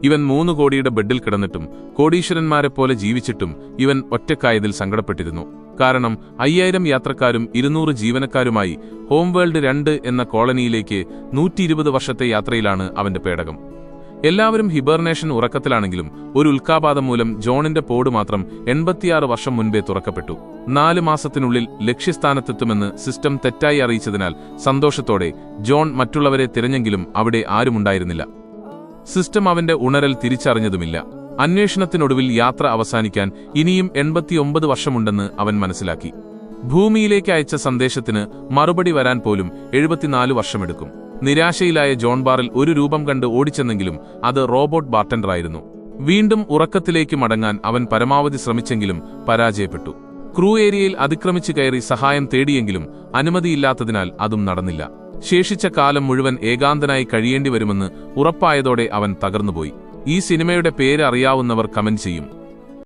ഇവൻ 3 കോടിയുടെ ബെഡിൽ കിടന്നിട്ടും കോടീശ്വരന്മാരെപ്പോലെ ജീവിച്ചിട്ടും ഇവൻ ഒറ്റക്കായതിൽ സങ്കടപ്പെട്ടിരുന്നു. കാരണം 5000 യാത്രക്കാരും 200 ജീവനക്കാരുമായി ഹോംവേൾഡ് 2 എന്ന കോളനിയിലേക്ക് 120 വർഷത്തെ യാത്രയിലാണ് അവന്റെ പേടകം. എല്ലാവരും ഹിബർനേഷൻ ഉറക്കത്തിലാണെങ്കിലും ഒരു ഉൽക്കാപാതം മൂലം ജോണിന്റെ പോഡ് മാത്രം 86 വർഷം മുൻപേ തുറക്കപ്പെട്ടു. 4 മാസത്തിനുള്ളിൽ ലക്ഷ്യസ്ഥാനത്തെത്തുമെന്ന് സിസ്റ്റം തെറ്റായി അറിയിച്ചതിനാൽ സന്തോഷത്തോടെ ജോൺ മറ്റുള്ളവരെ തിരഞ്ഞെങ്കിലും അവിടെ ആരുമുണ്ടായിരുന്നില്ല. സിസ്റ്റം അവന്റെ ഉണരൽ തിരിച്ചറിഞ്ഞതുമില്ല. അന്വേഷണത്തിനൊടുവിൽ യാത്ര അവസാനിക്കാൻ ഇനിയും 89 വർഷമുണ്ടെന്ന് അവൻ മനസ്സിലാക്കി. ഭൂമിയിലേക്ക് അയച്ച സന്ദേശത്തിന് മറുപടി വരാൻ പോലും 74 വർഷമെടുക്കും. നിരാശയിലായ ജോൺ ബാറിൽ ഒരു രൂപം കണ്ട് ഓടിച്ചെന്നെങ്കിലും അത് റോബോട്ട് ബാർട്ടൻഡറായിരുന്നു. വീണ്ടും ഉറക്കത്തിലേക്ക് മടങ്ങാൻ അവൻ പരമാവധി ശ്രമിച്ചെങ്കിലും പരാജയപ്പെട്ടു. ക്രൂ ഏരിയയിൽ അതിക്രമിച്ചു കയറി സഹായം തേടിയെങ്കിലും അനുമതിയില്ലാത്തതിനാൽ അതും നടന്നില്ല. ശേഷിച്ച കാലം മുഴുവൻ ഏകാന്തനായി കഴിയേണ്ടി വരുമെന്ന് ഉറപ്പായതോടെ അവൻ തകർന്നുപോയി. ഈ സിനിമയുടെ പേര് അറിയാവുന്നവർ കമന്റ് ചെയ്യും.